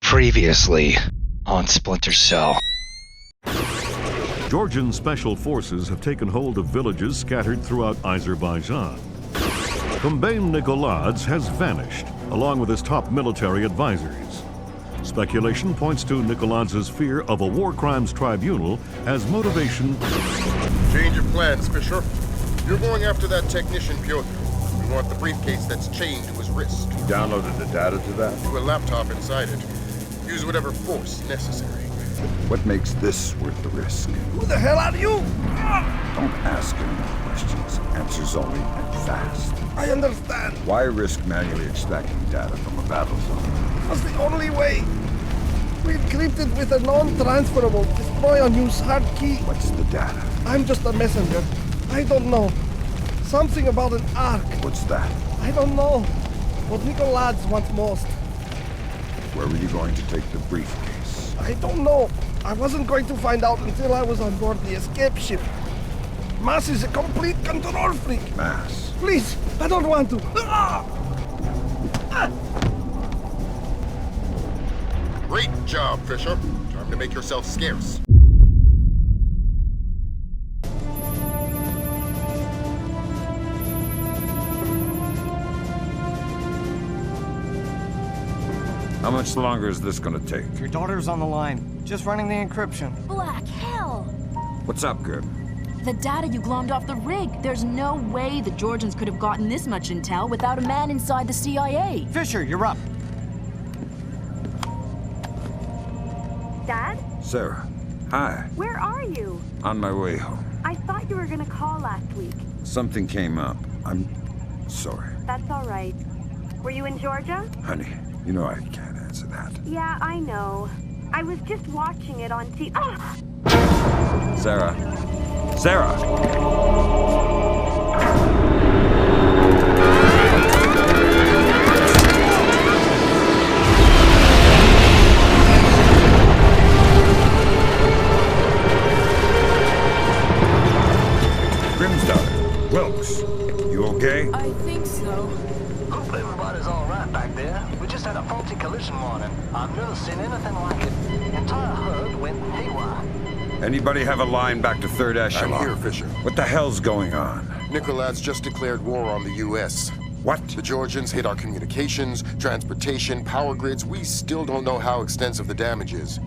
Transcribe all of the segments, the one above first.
Previously on Splinter Cell. Georgian special forces have taken hold of villages scattered throughout Azerbaijan. Nikoladze has vanished, along with his top military advisors. Speculation points to Nikoladze's fear of a war crimes tribunal as motivation. Change of plans, Fisher. You're going after that technician, Piotr. We want the briefcase that's chained to his wrist. You downloaded the data to that? To a laptop inside it. Use whatever force necessary. What makes this worth the risk? Who the hell are you? Don't ask any more questions. Answers only, and fast. I understand. Why risk manually extracting data from a battle zone? That's the only way. We encrypted with a non-transferable destroy unused hard key. What's the data? I'm just a messenger. I don't know. Something about an ark. What's that? I don't know. What Nikoladze wants most. Where were you going to take the briefcase? I don't know. I wasn't going to find out until I was on board the escape ship. Mass is a complete control freak. Mass? Please, I don't want to. Great job, Fisher. Time to make yourself scarce. How much longer is this gonna take? Your daughter's on the line. Just running the encryption. Black hell! What's up, Grim? The data you glommed off the rig. There's no way the Georgians could have gotten this much intel without a man inside the CIA. Fisher, you're up. Dad? Sarah. Hi. Where are you? On my way home. I thought you were gonna call last week. Something came up. I'm sorry. That's all right. Were you in Georgia? Honey, you know I can't answer that. Yeah, I know. I was just watching it on TV. Ah! Sarah. Sarah! Grimsdottir. Wilkes. You okay? I think so. Hope everybody's all right back there. We just had a faulty collision warning. I've never seen anything like it. The entire herd went haywire. Anybody have a line back to third echelon? I'm here, Fisher. What the hell's going on? Nikoladze just declared war on the U.S. What? The Georgians hit our communications, transportation, power grids. We still don't know how extensive the damage is.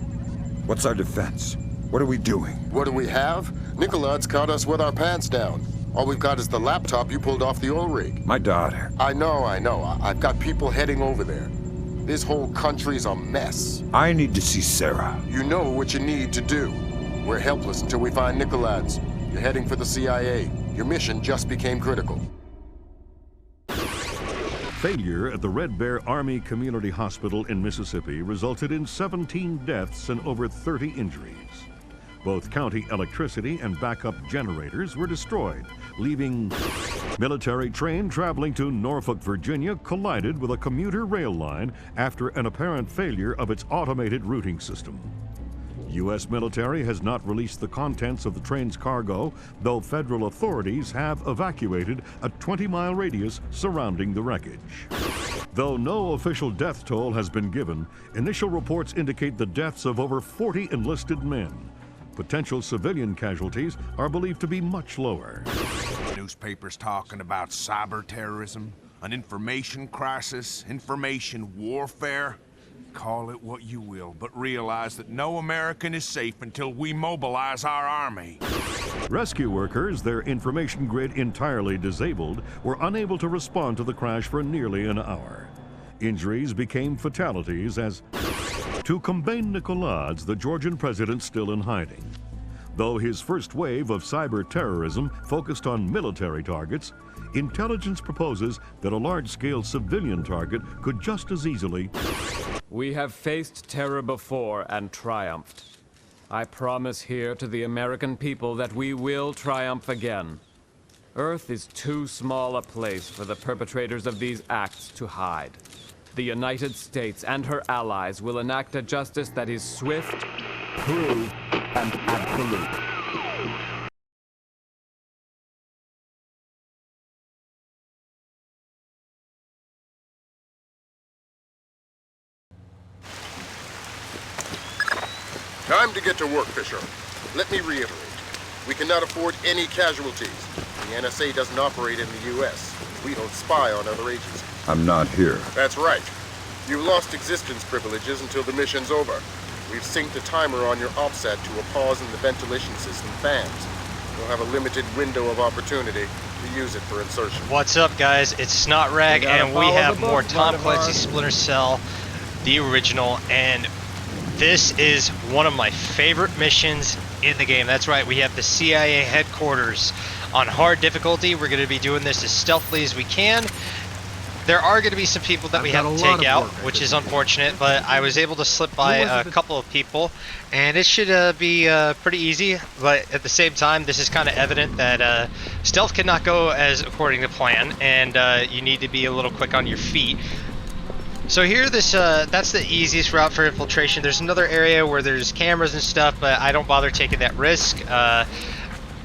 What's our defense? What are we doing? What do we have? Nikoladze caught us with our pants down. All we've got is the laptop you pulled off the oil rig. My daughter. I know. I've got people heading over there. This whole country's a mess. I need to see Sarah. You know what you need to do. We're helpless until we find Nikoladze. You're heading for the CIA. Your mission just became critical. Failure at the Red Bear Army Community Hospital in Mississippi resulted in 17 deaths and over 30 injuries. Both county electricity and backup generators were destroyed, leaving military train traveling to Norfolk, Virginia collided with a commuter rail line after an apparent failure of its automated routing system. U.S. military has not released the contents of the train's cargo, though federal authorities have evacuated a 20-mile radius surrounding the wreckage. Though no official death toll has been given, initial reports indicate the deaths of over 40 enlisted men. Potential civilian casualties are believed to be much lower. Newspapers talking about cyber terrorism, an information crisis, information warfare. Call it what you will, but realize that no American is safe until we mobilize our army. Rescue workers, their information grid entirely disabled, were unable to respond to the crash for nearly an hour. Injuries became fatalities as, to combat Nikoladze, the Georgian president still in hiding. Though his first wave of cyber terrorism focused on military targets, intelligence proposes that a large-scale civilian target could just as easily. We have faced terror before and triumphed. I promise here to the American people that we will triumph again. Earth is too small a place for the perpetrators of these acts to hide. The United States and her allies will enact a justice that is swift, true, and absolute. Time to get to work, Fisher. Let me reiterate. We cannot afford any casualties. The NSA doesn't operate in the U.S. We don't spy on other agencies. I'm not here. That's right. You lost existence privileges until the mission's over. We've synced a timer on your OPSAT to a pause in the ventilation system fans. You'll have a limited window of opportunity to use it for insertion. What's up, guys? It's Snotrag, and we have more Tom Clancy's Splinter Cell, the original, and this is one of my favorite missions in the game. That's right, we have the CIA headquarters on hard difficulty. We're going to be doing this as stealthily as we can. There are going to be some people that we have to take out, which is unfortunate, but I was able to slip by a couple of people, and it should be pretty easy. But at the same time, this is kind of evident that stealth cannot go as according to plan, and you need to be a little quick on your feet. So here, that's the easiest route for infiltration. There's another area where there's cameras and stuff, but I don't bother taking that risk.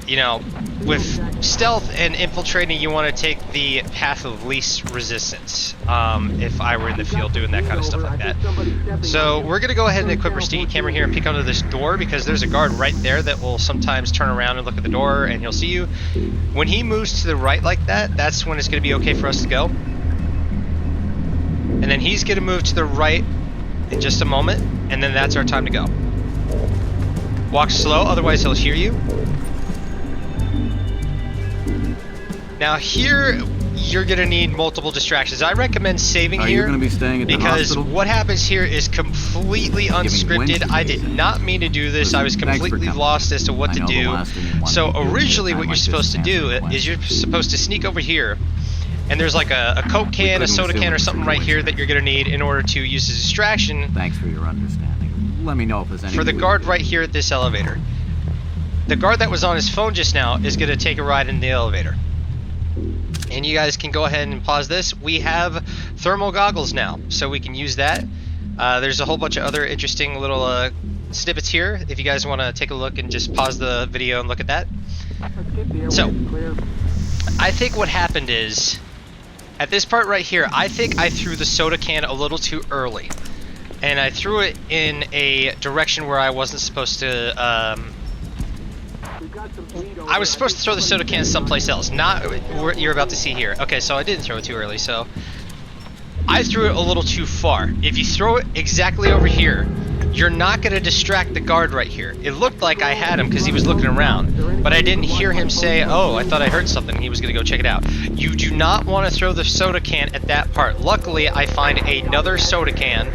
You know, with stealth and infiltrating, you want to take the path of least resistance. If I were in the field doing that kind of stuff like that. So we're going to go ahead and equip our sticky camera here and peek under this door, because there's a guard right there that will sometimes turn around and look at the door, and he'll see you. When he moves to the right like that, that's when it's going to be okay for us to go. And then he's going to move to the right in just a moment, and then that's our time to go. Walk slow, otherwise he'll hear you. Now here, you're going to need multiple distractions. I recommend saving here, gonna be staying at the because hospital? what happens here is completely unscripted. I did not mean to do this. I was completely lost as to what to do. So originally what you're supposed to do is you're supposed to sneak over here, and there's like a Coke can, a soda can, or something right here that you're going to need in order to use as a distraction. Thanks for your understanding. Let me know if there's any. For the guard right here at this elevator. The guard that was on his phone just now is going to take a ride in the elevator. And you guys can go ahead and pause this. We have thermal goggles now, so we can use that. There's a whole bunch of other interesting little snippets here, if you guys want to take a look and just pause the video and look at that. So, I think what happened is, at this part right here, I think I threw the soda can a little too early. And I threw it in a direction where I wasn't supposed to, I was supposed to throw the soda can someplace else, not what you're about to see here. Okay, so I didn't throw it too early, so I threw it a little too far. If you throw it exactly over here, you're not going to distract the guard right here. It looked like I had him because he was looking around, but I didn't hear him say, oh, I thought I heard something. He was going to go check it out. You do not want to throw the soda can at that part. Luckily, I find another soda can.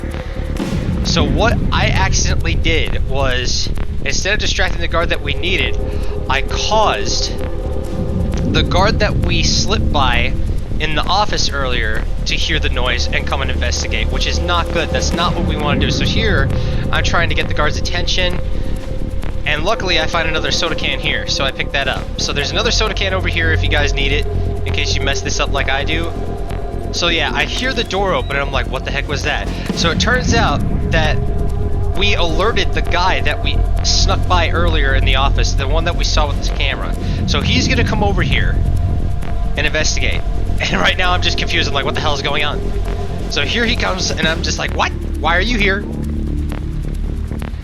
So what I accidentally did was, instead of distracting the guard that we needed, I caused the guard that we slipped by in the office earlier to hear the noise and come and investigate, which is not good. That's not what we want to do. So here, I'm trying to get the guard's attention, and luckily I find another soda can here, so I picked that up. So there's another soda can over here if you guys need it, in case you mess this up like I do. So yeah, I hear the door open and I'm like, what the heck was that? So it turns out that we alerted the guy that we snuck by earlier in the office, the one that we saw with his camera. So he's gonna come over here and investigate. And right now I'm just confused. I'm like, what the hell is going on? So here he comes, and I'm just like, what? Why are you here?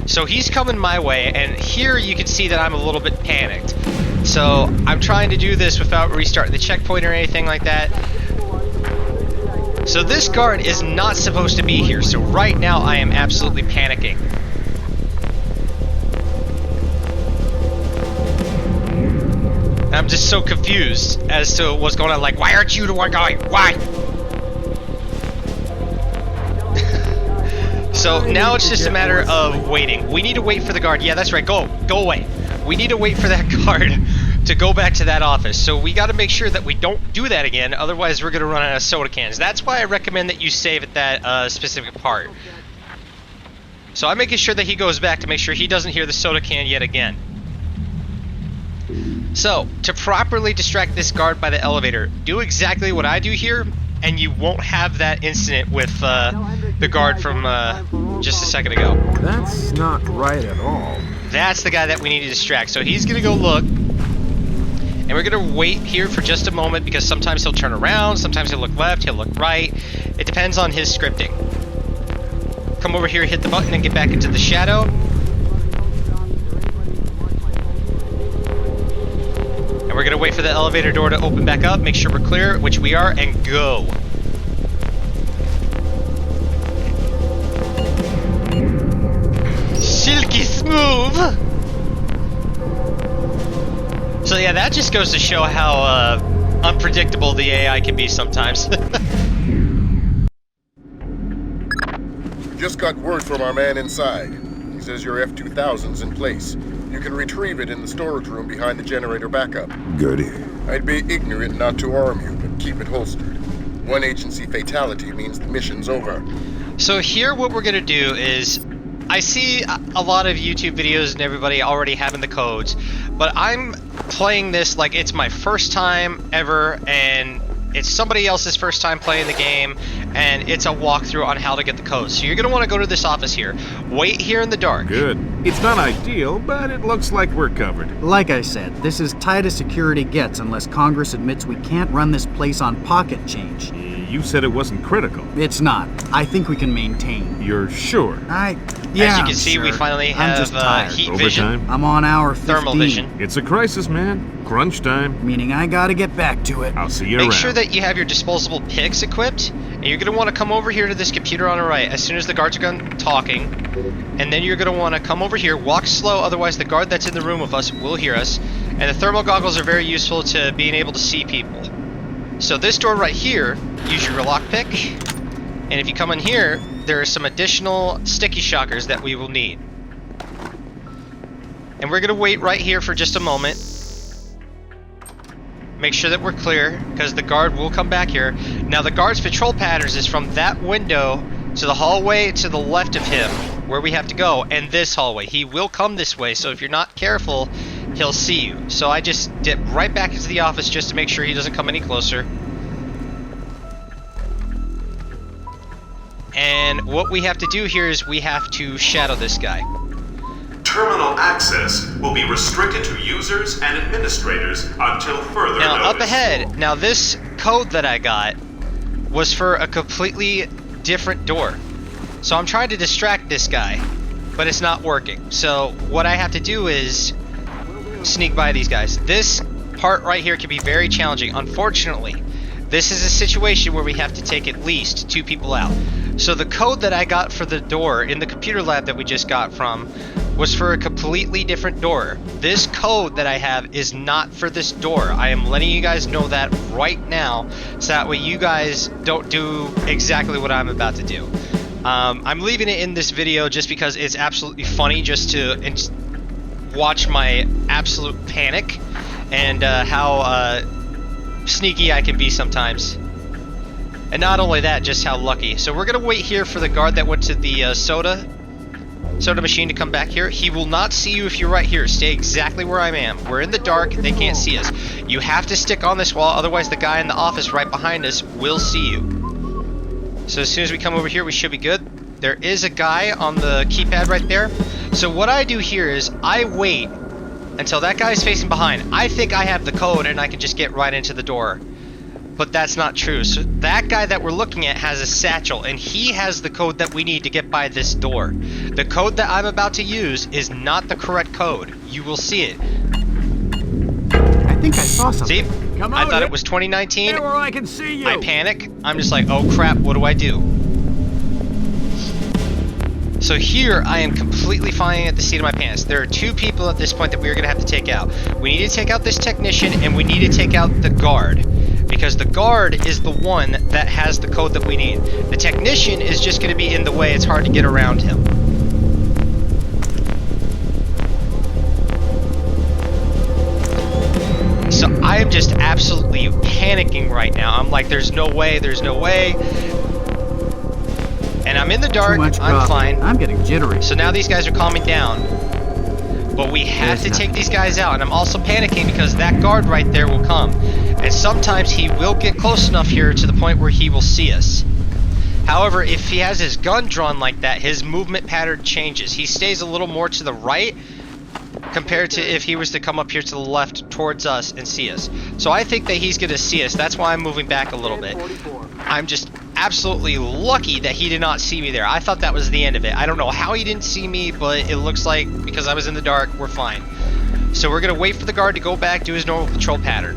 So he's coming my way, and here you can see that I'm a little bit panicked. So I'm trying to do this without restarting the checkpoint or anything like that. So this guard is not supposed to be here, so right now I am absolutely panicking. I'm just so confused as to what's going on. Like, why aren't you the one going? Why? So now it's just a matter of waiting. We need to wait for the guard. Yeah, that's right. Go away. We need to wait for that guard to go back to that office. So we got to make sure that we don't do that again. Otherwise, we're going to run out of soda cans. That's why I recommend that you save at that specific part. So I'm making sure that he goes back to make sure he doesn't hear the soda can yet again. So, to properly distract this guard by the elevator, do exactly what I do here, and you won't have that incident with the guard from just a second ago. That's not right at all. That's the guy that we need to distract. So he's going to go look, and we're going to wait here for just a moment, because sometimes he'll turn around, sometimes he'll look left, he'll look right. It depends on his scripting. Come over here, hit the button, and get back into the shadow. we're gonna wait for the elevator door to open back up, make sure we're clear, which we are, and go. Silky smooth! So yeah, that just goes to show how unpredictable the AI can be sometimes. Just got word from our man inside. He says your F-2000's in place. You can retrieve it in the storage room behind the generator backup. Goody. I'd be ignorant not to arm you, but keep it holstered. One agency fatality means the mission's over. So here what we're gonna do is, I see a lot of YouTube videos and everybody already having the codes, but I'm playing this like it's my first time ever, and it's somebody else's first time playing the game, and it's a walkthrough on how to get the codes. So you're gonna want to go to this office here. Wait here in the dark. Good. It's not ideal, but it looks like we're covered. Like I said, this is tight as security gets unless Congress admits we can't run this place on pocket change. You said it wasn't critical. It's not. I think we can maintain. You're sure? Yeah, As you can see, we finally have heat vision. I'm on hour 15. Thermal vision. It's a crisis, man. Crunch time. Meaning I gotta get back to it. I'll see you Make around. sure that you have your disposable picks equipped, and you're going to want to come over here to this computer on the right as soon as the guards are done talking, and then you're going to want to come over here, walk slow, otherwise the guard that's in the room with us will hear us, and the thermal goggles are very useful to being able to see people. So this door right here, use your lockpick, and if you come in here, there are some additional sticky shockers that we will need. And we're going to wait right here for just a moment. Make sure that we're clear, because the guard will come back here. Now the guard's patrol patterns is from that window to the hallway to the left of him, where we have to go, and this hallway. He will come this way, so if you're not careful, he'll see you. So I just dip right back into the office just to make sure he doesn't come any closer. And what we have to do here is we have to shadow this guy. Terminal access will be restricted to users and administrators until further Now, notice. up ahead, now this code that I got was for a completely different door. So I'm trying to distract this guy, but it's not working. So what I have to do is sneak by these guys. This part right here can be very challenging. Unfortunately, this is a situation where we have to take at least 2 people out. So the code that I got for the door in the computer lab that we just got from was for a completely different door. This code that I have is not for this door. I am letting you guys know that right now, so that way you guys don't do exactly what I'm about to do. I'm leaving it in this video just because it's absolutely funny just to watch my absolute panic and how sneaky I can be sometimes. And not only that, just how lucky. So we're gonna wait here for the guard that went to the soda machine to come back here. He will not see you if you're right here. Stay exactly where I am. We're in the dark, they can't see us. You have to stick on this wall, otherwise the guy in the office right behind us will see you. So as soon as we come over here, we should be good. There is a guy on the keypad right there. So what I do here is I wait until that guy's facing behind. I think I have the code and I can just get right into the door. But that's not true. So that guy that we're looking at has a satchel, and he has the code that we need to get by this door. The code that I'm about to use is not the correct code. You will see it. I think I saw something. See? I thought it was 2019. There where I can see you. I panic. I'm just like, oh crap, what do I do? So here, I am completely flying at the seat of my pants. There are 2 people at this point that we're going to have to take out. We need to take out this technician, and we need to take out the guard. Because the guard is the one that has the code that we need. The technician is just going to be in the way. It's hard to get around him. So I am just absolutely panicking right now. I'm like, there's no way, there's no way. And I'm in the dark, I'm fine. I'm getting jittery. So now these guys are calming down. But we have to take these guys out, and I'm also panicking because that guard right there will come. And sometimes he will get close enough here to the point where he will see us. However, if he has his gun drawn like that, his movement pattern changes. He stays a little more to the right compared to if he was to come up here to the left towards us and see us. So I think that he's going to see us. That's why I'm moving back a little bit. I'm just absolutely lucky that he did not see me there. I thought that was the end of it. I don't know how he didn't see me, but it looks like because I was in the dark, we're fine. So we're gonna wait for the guard to go back, do his normal patrol pattern.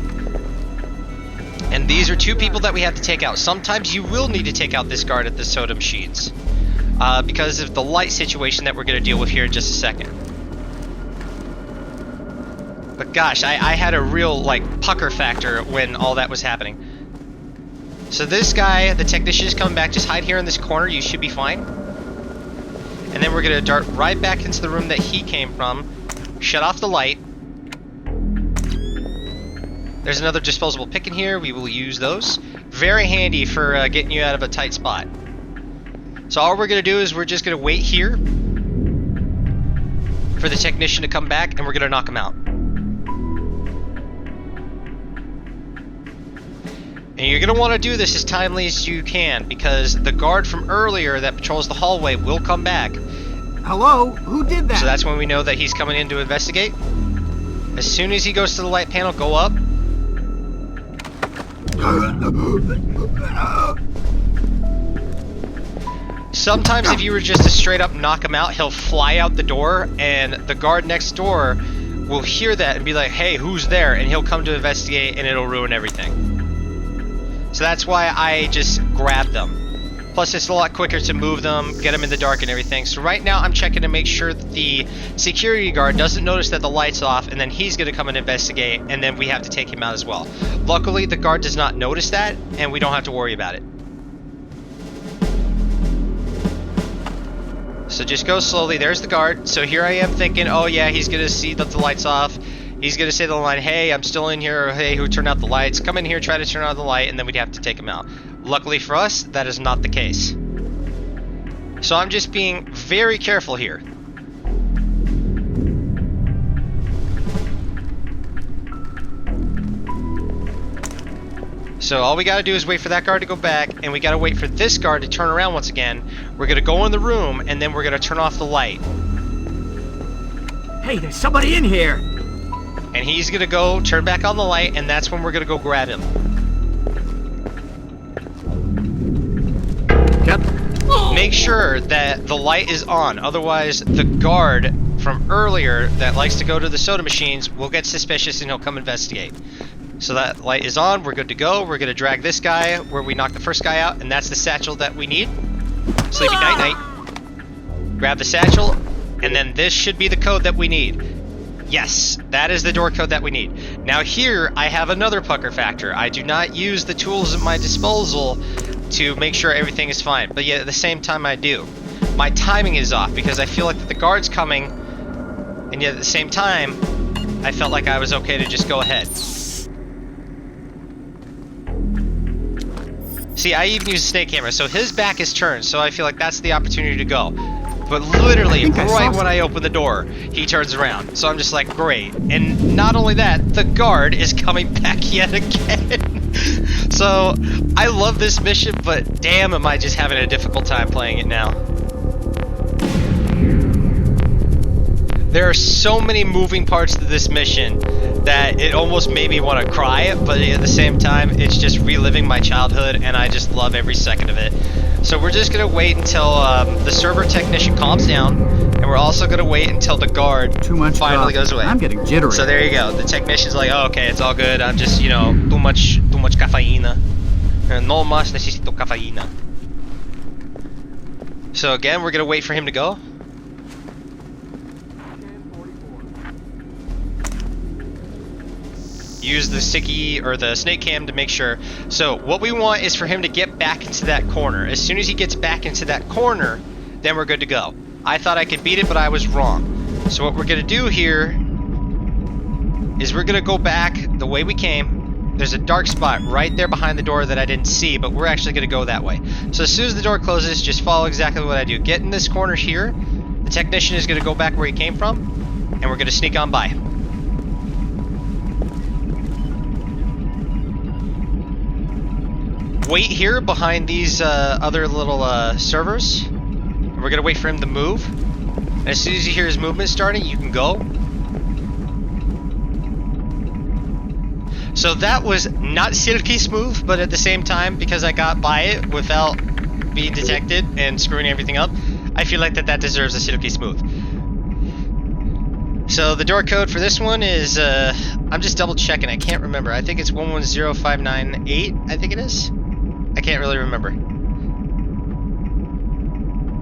And these are 2 people that we have to take out. Sometimes you will need to take out this guard at the soda machines. Because of the light situation that we're gonna deal with here in just a second. But gosh, I had a real, like, pucker factor when all that was happening. So this guy, the technician, is coming back. Just hide here in this corner. You should be fine. And then we're going to dart right back into the room that he came from. Shut off the light. There's another disposable pick in here. We will use those. Very handy for getting you out of a tight spot. So all we're going to do is we're just going to wait here for the technician to come back, and we're going to knock him out. And you're going to want to do this as timely as you can, because the guard from earlier that patrols the hallway will come back. Hello? Who did that? So that's when we know that he's coming in to investigate. As soon as he goes to the light panel, go up. Sometimes if you were just to straight up knock him out, he'll fly out the door, and the guard next door will hear that and be like, hey, who's there? And he'll come to investigate, and it'll ruin everything. So that's why I just grab them. Plus, it's a lot quicker to move them, get them in the dark and everything. So right now, I'm checking to make sure that the security guard doesn't notice that the light's off, and then he's going to come and investigate, and then we have to take him out as well. Luckily, the guard does not notice that, and we don't have to worry about it. So just go slowly. There's the guard. So here I am thinking, oh yeah, he's going to see that the light's off. He's going to say to the line, hey, I'm still in here, or hey, who turned out the lights? Come in here, try to turn on the light, and then we'd have to take him out. Luckily for us, that is not the case. So I'm just being very careful here. So all we got to do is wait for that guard to go back, and we got to wait for this guard to turn around once again. We're going to go in the room, and then we're going to turn off the light. Hey, there's somebody in here! And he's going to go turn back on the light, and that's when we're going to go grab him. Make sure that the light is on, otherwise the guard from earlier that likes to go to the soda machines will get suspicious and he'll come investigate. So that light is on, we're good to go. We're going to drag this guy where we knocked the first guy out, and that's the satchel that we need. Sleepy night night. Grab the satchel, and then this should be the code that we need. Yes, that is the door code that we need. Now here, I have another pucker factor. I do not use the tools at my disposal to make sure everything is fine, but yet at the same time I do. My timing is off because I feel like that the guard's coming, and yet at the same time, I felt like I was okay to just go ahead. See, I even use a snake camera, so his back is turned, so I feel like that's the opportunity to go. But literally, right when I open the door, he turns around. So I'm just like, great. And not only that, the guard is coming back yet again. So, I love this mission, but damn, am I just having a difficult time playing it now. There are so many moving parts to this mission that it almost made me want to cry, but at the same time, it's just reliving my childhood, and I just love every second of it. So we're just going to wait until the server technician calms down, and we're also going to wait until the guard finally goes away. I'm getting jittery. So there you go. The technician's like, oh, okay, it's all good. I'm just, you know, too much cafeína. No más necesito cafeína. So again, we're going to wait for him to go. Use the sticky or the snake cam to make sure. So what we want is for him to get back into that corner. As soon as he gets back into that corner, then we're good to go. I thought I could beat it, but I was wrong. So what we're gonna do here is we're gonna go back the way we came. There's a dark spot right there behind the door that I didn't see, but we're actually gonna go that way. So as soon as the door closes, just follow exactly what I do. Get in this corner here. The technician is gonna go back where he came from, and we're gonna sneak on by. Wait here behind these other little servers. We're gonna wait for him to move. And as soon as you hear his movement starting, you can go. So that was not silky smooth, but at the same time, because I got by it without being detected and screwing everything up, I feel like that deserves a silky smooth. So the door code for this one is, I'm just double checking, I can't remember. I think it's 110598, I think it is. I can't really remember.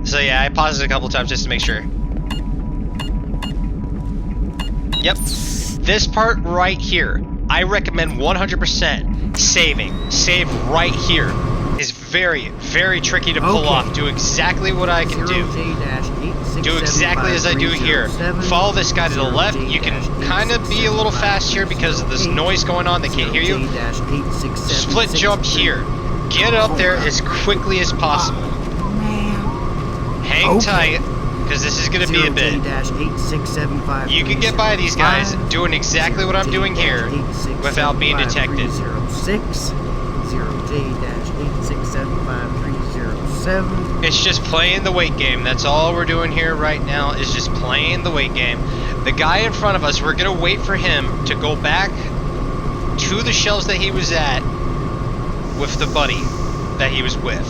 So yeah, I paused it a couple times just to make sure. Yep. This part right here, I recommend 100% saving. Save right here. Is very, very tricky to pull off. Do exactly what I can do. Do exactly as I do here. Follow this guy to the left. You can kind of be a little fast here because of this noise going on. They can't hear you. Split jump here. Get up there as quickly as possible. Hang tight, because this is going to be a bit. You can get by these guys doing exactly what I'm doing here without being detected. It's just playing the wait game. That's all we're doing here right now, is just playing the wait game. The guy in front of us, we're gonna wait for him to go back to the shelves that he was at with the buddy that he was with.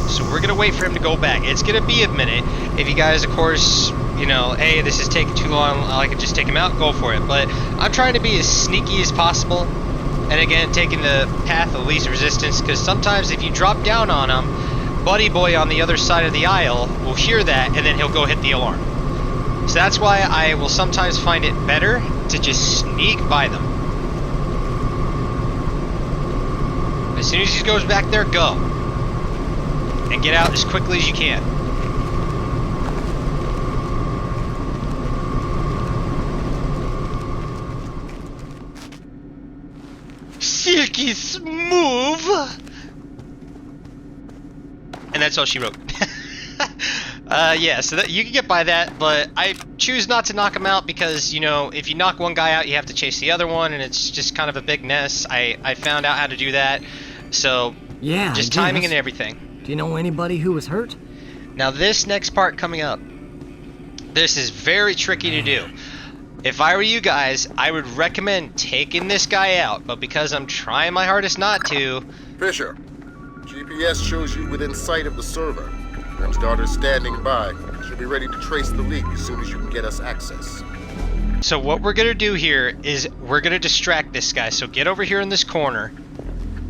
So we're gonna wait for him to go back. It's gonna be a minute. If you guys, of course, you know, hey, this is taking too long, I could just take him out, go for it. But I'm trying to be as sneaky as possible. And again, taking the path of least resistance, because sometimes if you drop down on him, Buddy Boy on the other side of the aisle will hear that, and then he'll go hit the alarm. So that's why I will sometimes find it better to just sneak by them. As soon as he goes back there, go. And get out as quickly as you can. Silky smooth. And that's all she wrote. Yeah, so that, you can get by that, but I choose not to knock him out because, you know, if you knock one guy out, you have to chase the other one, and it's just kind of a big mess. I found out how to do that, so yeah, just timing and everything. Do you know anybody who was hurt? Now this next part coming up, this is very tricky to do. If I were you guys, I would recommend taking this guy out, but because I'm trying my hardest not to... Fisher, GPS shows you within sight of the server. Grimsdottir's standing by. She'll be ready to trace the leak as soon as you can get us access. So what we're gonna do here is we're gonna distract this guy. So get over here in this corner.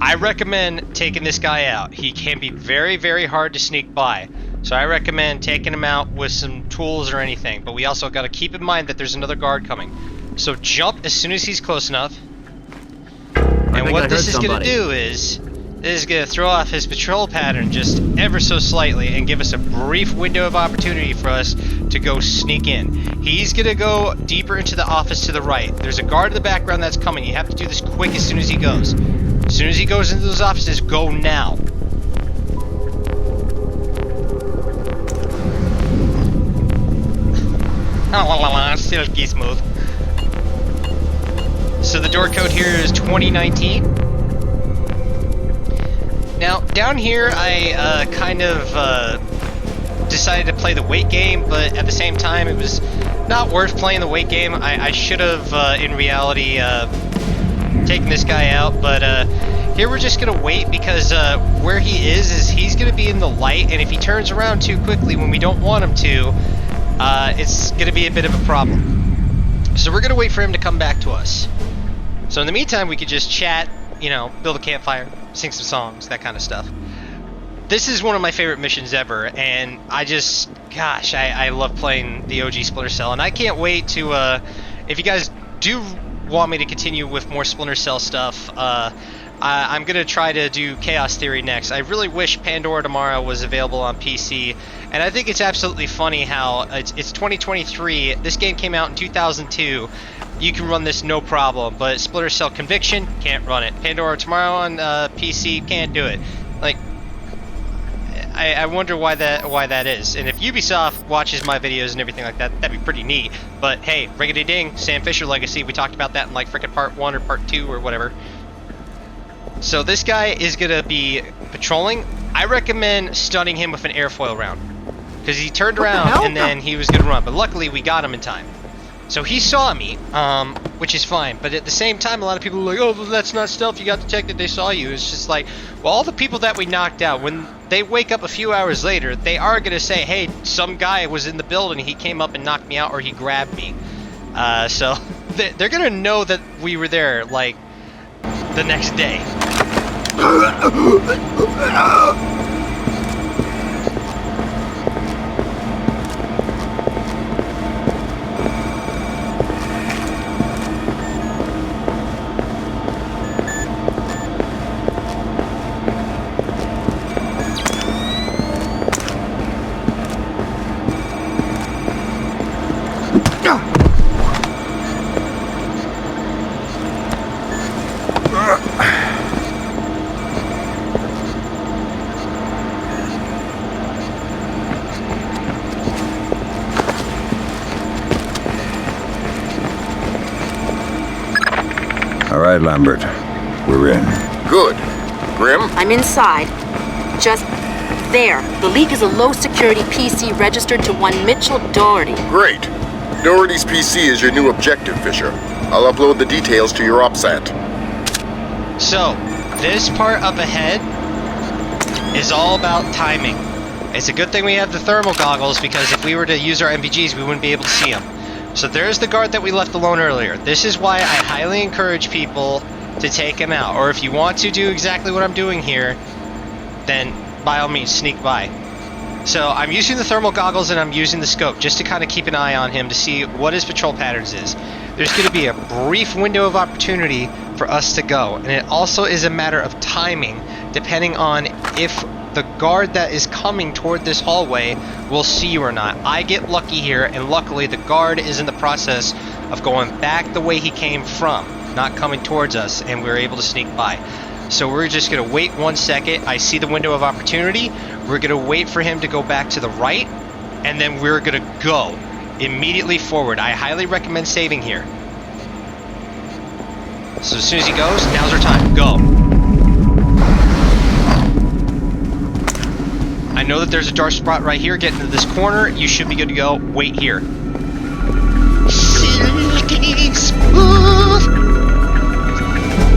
I recommend taking this guy out. He can be very, very hard to sneak by. So I recommend taking him out with some tools or anything. But we also got to keep in mind that there's another guard coming. So jump as soon as he's close enough. And what this is going to do is, this is going to throw off his patrol pattern just ever so slightly and give us a brief window of opportunity for us to go sneak in. He's going to go deeper into the office to the right. There's a guard in the background that's coming. You have to do this quick as soon as he goes. As soon as he goes into those offices, go now. Silky smooth. So the door code here is 2019. Now, down here, I kind of decided to play the wait game, but at the same time, it was not worth playing the wait game. I should have, in reality, taken this guy out, but here we're just going to wait because where he is he's going to be in the light, and if he turns around too quickly when we don't want him to, it's going to be a bit of a problem. So we're going to wait for him to come back to us. So in the meantime, we could just chat, you know, build a campfire, sing some songs, that kind of stuff. This is one of my favorite missions ever, and I just, gosh, I love playing the OG Splinter Cell, and I can't wait to, if you guys do want me to continue with more Splinter Cell stuff, I'm going to try to do Chaos Theory next. I really wish Pandora Tomorrow was available on PC, and I think it's absolutely funny how it's 2023, this game came out in 2002, you can run this no problem, but Splinter Cell Conviction, can't run it. Pandora Tomorrow on PC, can't do it. Like, I wonder why that is. And if Ubisoft watches my videos and everything like that, that'd be pretty neat. But hey, riggedy ding, Sam Fisher Legacy, we talked about that in like frickin' part 1 or part 2 or whatever. So this guy is gonna be patrolling. I recommend stunning him with an airfoil round, because he turned around and then he was gonna run, but luckily we got him in time. So he saw me, which is fine, but at the same time, a lot of people are like, oh, that's not stealth, you got detected, they saw you. It's just like, well, all the people that we knocked out, when they wake up a few hours later, they are going to say, hey, some guy was in the building, he came up and knocked me out, or he grabbed me. So they're gonna know that we were there, like, the next day. All right, Lambert. We're in. Good. Grim? I'm inside. Just there. The leak is a low-security PC registered to one Mitchell Doherty. Great. Doherty's PC is your new objective, Fisher. I'll upload the details to your OPSAT. So, this part up ahead is all about timing. It's a good thing we have the thermal goggles, because if we were to use our MPGs, we wouldn't be able to see them. So there's the guard that we left alone earlier. This is why I highly encourage people to take him out. Or if you want to do exactly what I'm doing here, then by all means sneak by. So I'm using the thermal goggles and I'm using the scope just to kind of keep an eye on him to see what his patrol patterns is. There's going to be a brief window of opportunity for us to go. And it also is a matter of timing, depending on if the guard that is coming toward this hallway will see you or not. I get lucky here, and luckily the guard is in the process of going back the way he came from, not coming towards us, and we were able to sneak by. So we're just going to wait 1 second. I see the window of opportunity. We're going to wait for him to go back to the right, and then we're going to go immediately forward. I highly recommend saving here. So as soon as he goes, now's our time. Go. I know that there's a dark spot right here. Get into this corner. You should be good to go. Wait here. Silky smooth.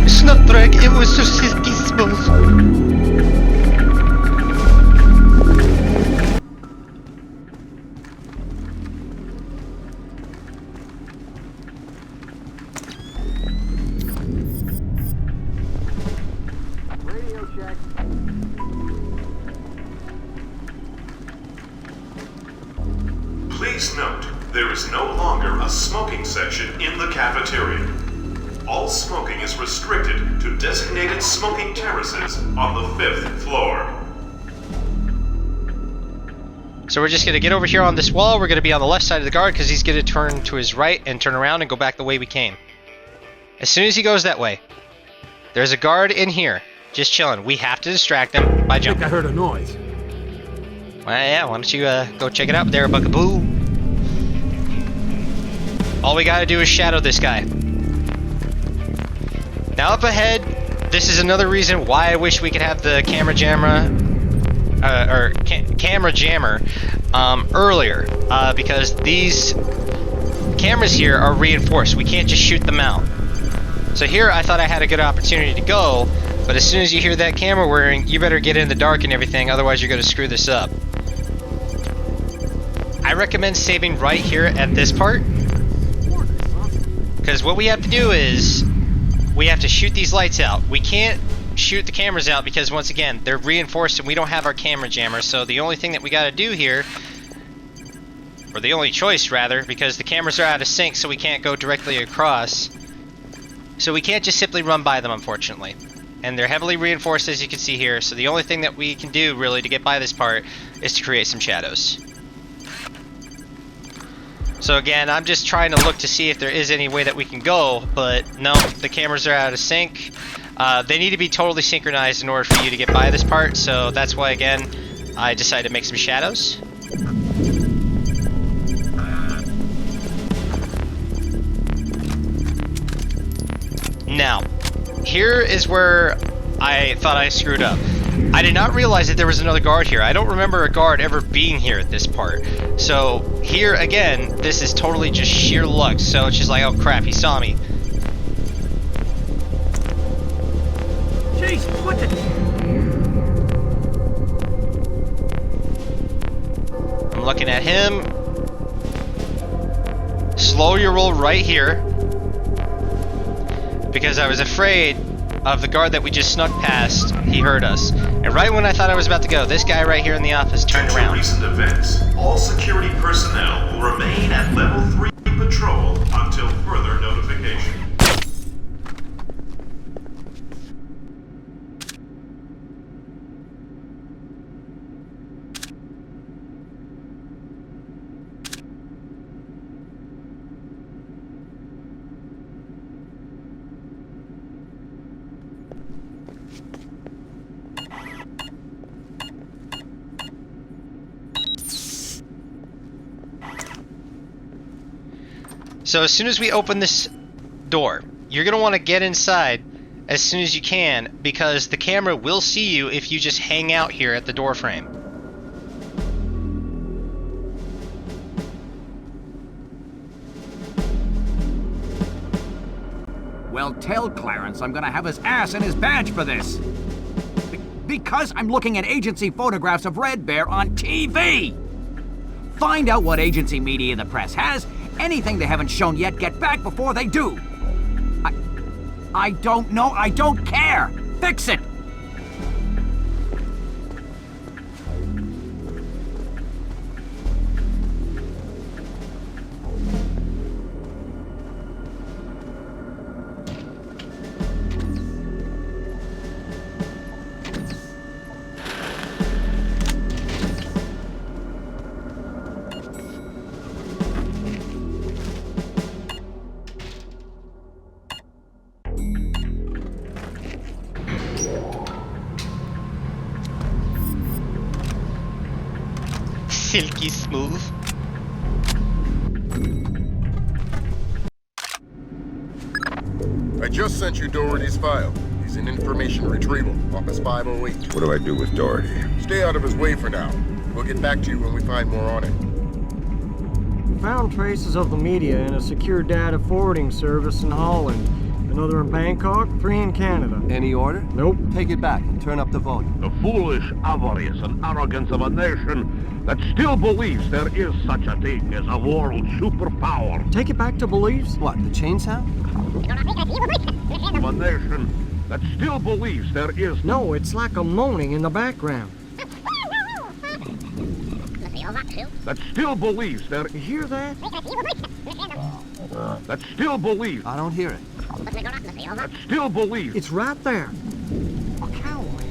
Snapdragon, it was so silky smooth. Please note, there is no longer a smoking section in the cafeteria. All smoking is restricted to designated smoking terraces on the 5th floor. So we're just going to get over here on this wall. We're going to be on the left side of the guard because he's going to turn to his right and turn around and go back the way we came. As soon as he goes that way, there's a guard in here, just chilling. We have to distract him by jumping. I heard a noise. Well, yeah, why don't you go check it out there, Buckaboo. All we gotta do is shadow this guy. Now up ahead, this is another reason why I wish we could have the camera jammer, earlier, because these cameras here are reinforced. We can't just shoot them out. So here I thought I had a good opportunity to go, but as soon as you hear that camera whirring, you better get in the dark and everything, otherwise you're gonna screw this up. I recommend saving right here at this part, because what we have to do is we have to shoot these lights out. We can't shoot the cameras out because, once again, they're reinforced and we don't have our camera jammer. So the only thing that we got to do here, or the only choice rather, because the cameras are out of sync, so we can't go directly across, so we can't just simply run by them, unfortunately. And they're heavily reinforced, as you can see here, so the only thing that we can do really to get by this part is to create some shadows. So again, I'm just trying to look to see if there is any way that we can go, but no, the cameras are out of sync. They need to be totally synchronized in order for you to get by this part, so that's why, again, I decided to make some shadows. Now, here is where I thought I screwed up. I did not realize that there was another guard here. I don't remember a guard ever being here at this part. So here again, this is totally just sheer luck. So it's just like, oh crap, he saw me. Jeez, what the? I'm looking at him. slow your roll right here. Because I was afraid of the guard that we just snuck past. He heard us. And right when I thought I was about to go, this guy right here in the office turned Due to around. recent events, all security personnel will remain at level 3 patrol until further notification. So as soon as we open this door, you're going to want to get inside as soon as you can, because the camera will see you if you just hang out here at the door frame. Well, tell Clarence I'm gonna have his ass and his badge for this. Because I'm looking at agency photographs of Red Bear on TV! Find out what agency media the press has. Anything they haven't shown yet, get back before they do. I don't know. I don't care. Fix it. Silky smooth. I just sent you Doherty's file. He's in information retrieval, Office 508. What do I do with Doherty? Stay out of his way for now. We'll get back to you when we find more on it. We found traces of the media in a secure data forwarding service in Holland. Another in Bangkok, 3 in Canada. Any order? Nope. Take it back and turn up the volume. The foolish avarice and arrogance of a nation that still believes there is such a thing as a world superpower. Take it back to beliefs? What, the chain sound? Of a nation that still believes there is... No, it's like a moaning in the background. That still believes there... You hear that? That still believes... I don't hear it. That still believes... It's right there. A cowboy.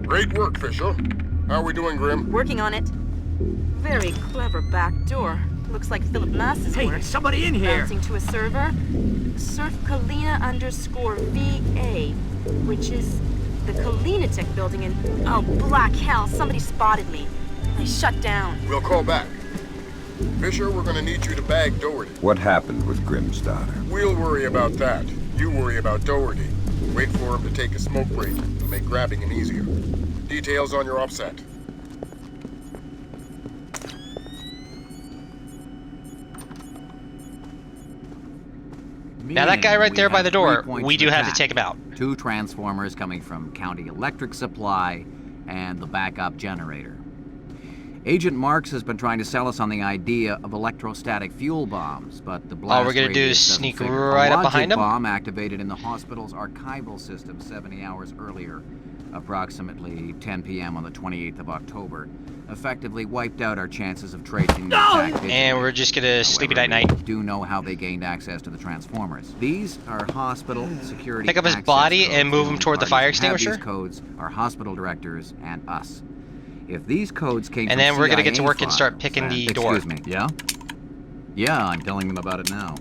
Great work, Fisher. How are we doing, Grim? Working on it. Very clever back door. Looks like Philip Mass's work. Hey, somebody in here! Bouncing to a server. Surf Kalina _VA, which is the Kalina Tech building in... Oh, black hell, somebody spotted me. I shut down. We'll call back. Fisher, we're gonna need you to bag Doherty. What happened with Grimsdottir? We'll worry about that. You worry about Doherty. Wait for him to take a smoke break. It'll make grabbing him easier. Details on your offset. Now that guy right there by the door, we do have to take him out. 2 transformers coming from County Electric Supply and the backup generator. Agent Marks has been trying to sell us on the idea of electrostatic fuel bombs, but the blast All we're gonna do is doesn't sneak figure. right A up behind logic him. bomb activated in the hospital's archival system 70 hours earlier, approximately 10 p.m. on the 28th of October, effectively wiped out our chances of tracing the attack digitally. And we're just gonna sleep it at night. We do know how they gained access to the transformers. These are hospital security. Pick up his access body codes. and move him toward the fire Parties who have extinguisher. These codes are hospital directors and us. If these codes came And from then we're gonna get to CIA work and start files, picking the excuse door. me. Yeah? Yeah, I'm telling them about it now.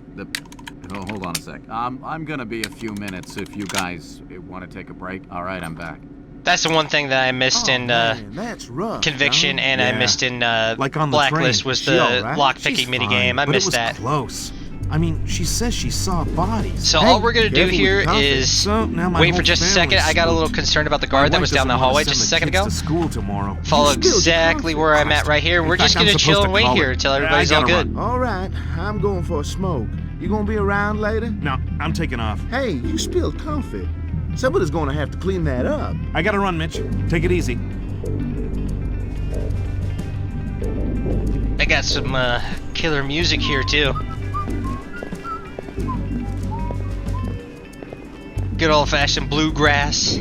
Oh, hold on a sec. I'm gonna be a few minutes if you guys want to take a break. All right, I'm back. That's the one thing that I missed in that's rough, Conviction, John. and I missed in like on the Blacklist train. was She the all right? lock-picking She's minigame. fine, I but missed it was that. Close. I mean, she says she saw bodies. So Hey, all we're gonna do careful with here coffee. is So, now my wait for whole just a second. family's I got a little spooked. concerned about the My guard that wife was down the doesn't wanna hallway send just a the second kids ago. to school tomorrow. Follow You spilled your exactly where I'm at right here. In We're just fact, I'm gonna supposed chill to and wait call here her. until everybody's all good. All right, I'm going for a smoke. You gonna be around later? No, I'm taking off. Hey, you spilled coffee. Somebody's going to have to clean that up. I gotta run, Mitch. Take it easy. I got some killer music here too. Good old-fashioned bluegrass.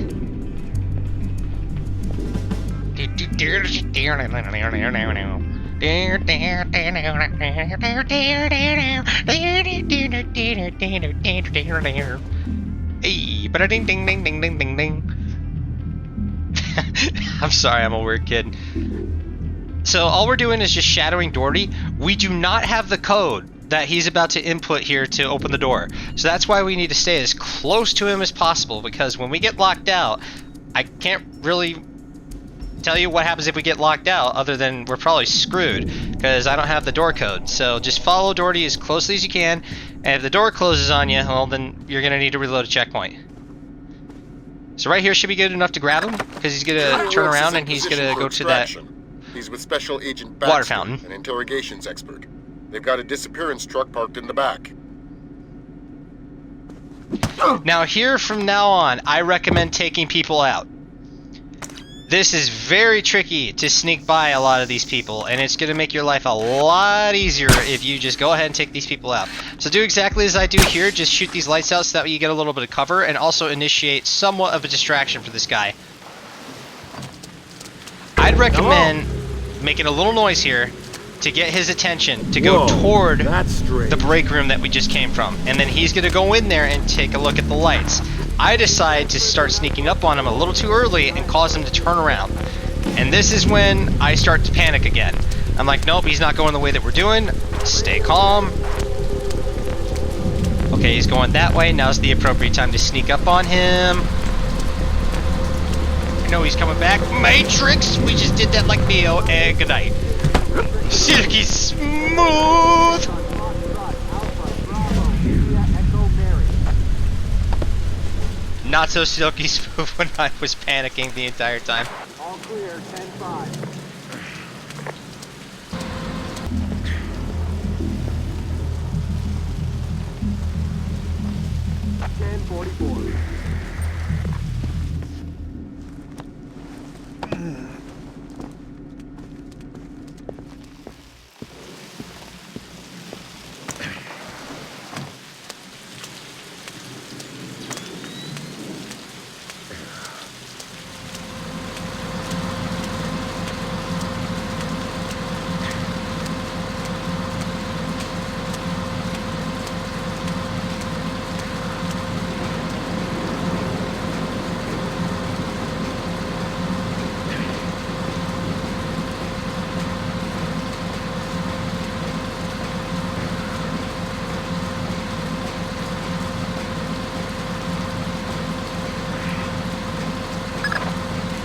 Hey, ba-da-ding, ding, ding, ding, ding, ding, ding. I'm sorry, I'm a weird kid. So all we're doing is just shadowing Doherty. We do not have the code that he's about to input here to open the door. So that's why we need to stay as close to him as possible, because when we get locked out, I can't really tell you what happens if we get locked out, other than we're probably screwed, because I don't have the door code. So just follow Doherty as closely as you can, and if the door closes on you, well, then you're going to need to reload a checkpoint. So right here should be good enough to grab him, because he's going to turn around and he's going to go to that He's with Special Agent water Baxter, fountain. an interrogations expert. They've got a disappearance truck parked in the back. Now here from now on, I recommend taking people out. This is very tricky to sneak by a lot of these people, and it's going to make your life a lot easier if you just go ahead and take these people out. So do exactly as I do here, just shoot these lights out so that way you get a little bit of cover, and also initiate somewhat of a distraction for this guy. I'd recommend making a little noise here to get his attention, to go toward the break room that we just came from, and then he's going to go in there and take a look at the lights. I decide to start sneaking up on him a little too early and cause him to turn around. And this is when I start to panic again. I'm like, nope, he's not going the way that we're doing. Stay calm. Okay, he's going that way. Now's the appropriate time to sneak up on him. I know he's coming back. Matrix! We just did that like Neo, and good night. Silky smooth! Not so silky smooth when I was panicking the entire time. All clear, 10-5.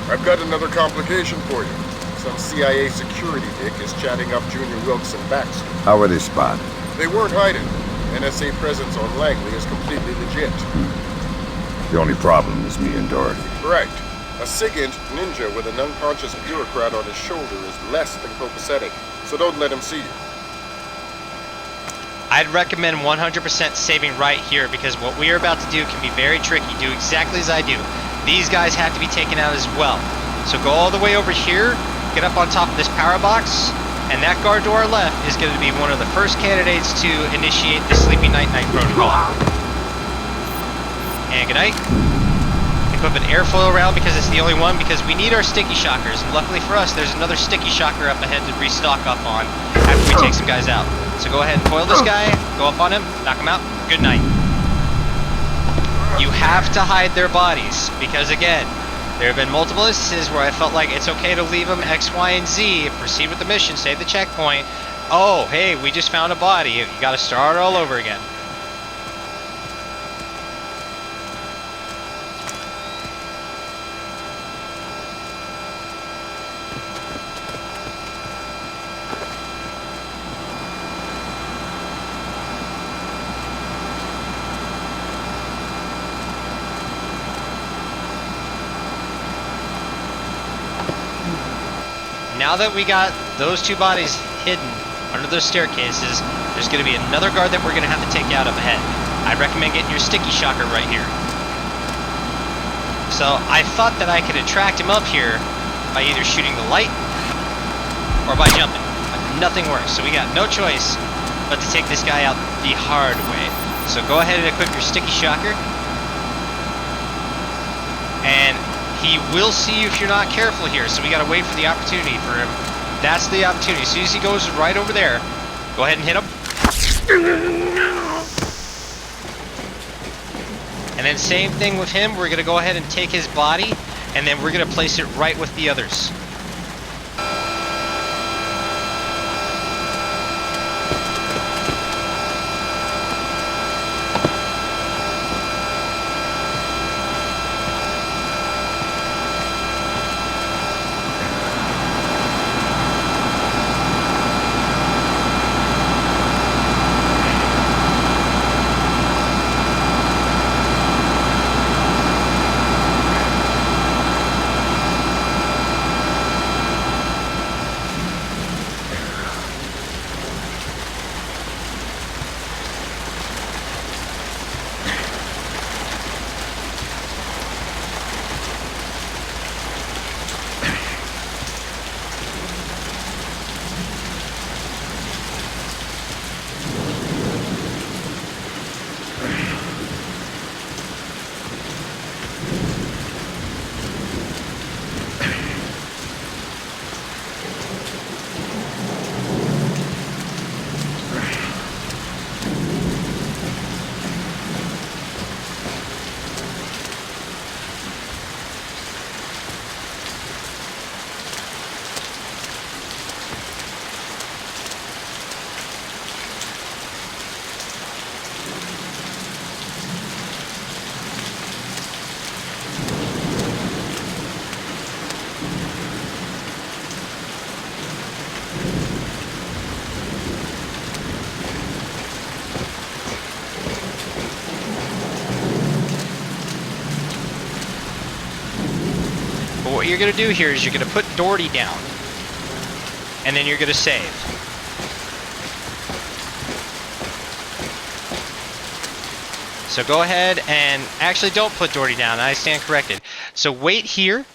I've got another complication for you. Some CIA security dick is chatting up Junior Wilkes and Baxter. How were they spotted? They weren't hiding. NSA presence on Langley is completely legit. The only problem is me and Dorothy. Correct. A SIGINT ninja with an unconscious bureaucrat on his shoulder is less than copacetic, so don't let him see you. I'd recommend 100% saving right here, because what we are about to do can be very tricky. Do exactly as I do. These guys have to be taken out as well. So go all the way over here, get up on top of this power box, and that guard to our left is going to be one of the first candidates to initiate the Sleepy Night-Night protocol. And good night. Equip an airfoil round because it's the only one, because we need our sticky shockers. And luckily for us, there's another sticky shocker up ahead to restock up on after we take some guys out. So go ahead and foil this guy, go up on him, knock him out. Good night. You have to hide their bodies, because again, there have been multiple instances where I felt like it's okay to leave them X, Y, and Z, proceed with the mission, save the checkpoint. Oh, hey, we just found a body. You gotta start all over again. Now that we got those two bodies hidden under those staircases, there's going to be another guard that we're going to have to take out up ahead. I'd recommend getting your sticky shocker right here. So I thought that I could attract him up here by either shooting the light or by jumping. But nothing works, so we got no choice but to take this guy out the hard way. So go ahead and equip your sticky shocker. And he will see you if you're not careful here, so we gotta wait for the opportunity for him. That's the opportunity. As soon as he goes right over there, go ahead and hit him. And then same thing with him, we're gonna go ahead and take his body, and then we're gonna place it right with the others. But what you're going to do here is you're going to put Doherty down, and then you're going to save. So go ahead and actually don't put Doherty down. I stand corrected. So wait here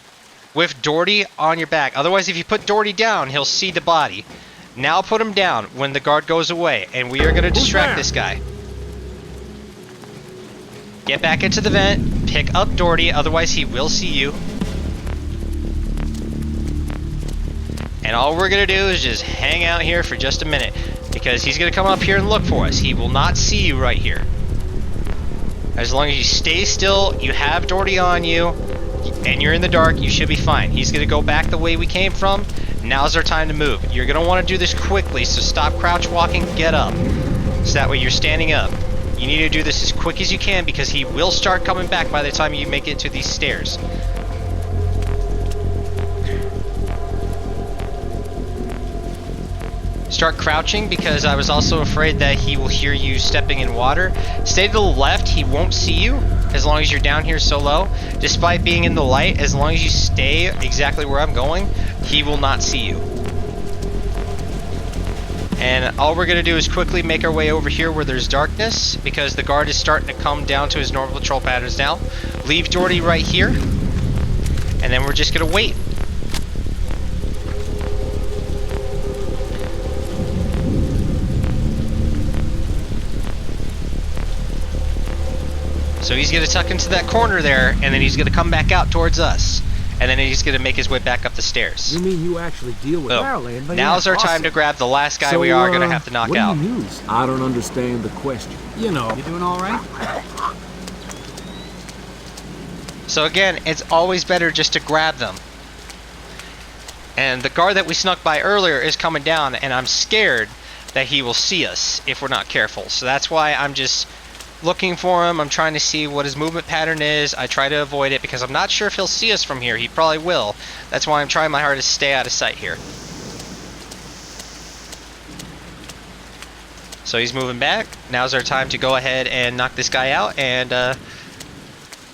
with Doherty on your back. Otherwise, if you put Doherty down, he'll see the body. Now put him down when the guard goes away, and we are going to distract this guy. Get back into the vent, pick up Doherty, otherwise he will see you. And all we're going to do is just hang out here for just a minute, because he's going to come up here and look for us. He will not see you right here. As long as you stay still, you have Doherty on you, and you're in the dark, you should be fine. He's going to go back the way we came from. Now's our time to move. You're going to want to do this quickly, so stop crouch walking, get up. So that way you're standing up. You need to do this as quick as you can, because he will start coming back by the time you make it to these stairs. Start crouching, because I was also afraid that he will hear you stepping in water. Stay to the left, he won't see you as long as you're down here so low. Despite being in the light, as long as you stay exactly where I'm going, he will not see you. And all we're going to do is quickly make our way over here where there's darkness, because the guard is starting to come down to his normal patrol patterns now. Leave Doherty right here, and then we're just going to wait. So he's going to tuck into that corner there, and then he's going to come back out towards us. And then he's going to make his way back up the stairs. You mean you actually deal with Maryland? Now's our time to grab the last guy we are going to have to knock out. What do you use? I don't understand the question. You know. You doing all right? So again, it's always better just to grab them. And the guard that we snuck by earlier is coming down, and I'm scared that he will see us if we're not careful. So that's why I'm just looking for him. I'm trying to see what his movement pattern is. I try to avoid it because I'm not sure if he'll see us from here. He probably will. That's why I'm trying my hardest to stay out of sight here. So he's moving back. Now's our time to go ahead and knock this guy out and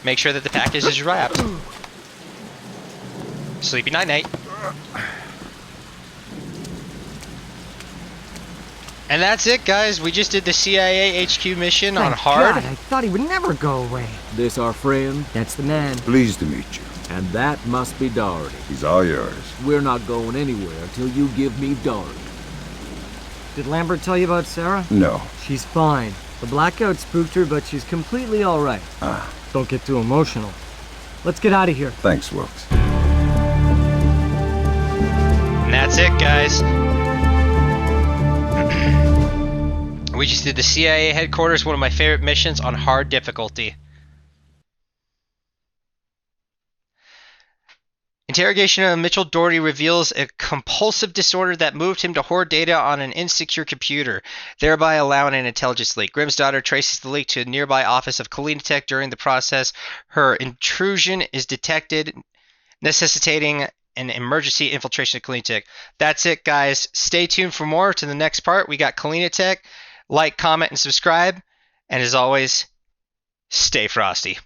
make sure that the package is wrapped. Sleepy night night. And that's it, guys. We just did the CIA HQ mission on Thank hard. God, I thought he would never go away. This our friend? That's the man. Pleased to meet you. And that must be Doherty. He's all yours. We're not going anywhere until you give me Doherty. Did Lambert tell you about Sarah? No. She's fine. The blackout spooked her, but she's completely all right. Don't get too emotional. Let's get out of here. Thanks, Wilkes. And that's it, guys. We just did the CIA headquarters, one of my favorite missions on hard difficulty. Interrogation of Mitchell Doherty reveals a compulsive disorder that moved him to hoard data on an insecure computer, thereby allowing an intelligence leak. Grimsdottir traces the leak to a nearby office of Kalinatech. During the process, her intrusion is detected, necessitating an emergency infiltration of Kalinatech. That's it, guys. Stay tuned for more to the next part. We got Kalinatech. Like, comment, and subscribe. And as always, stay frosty.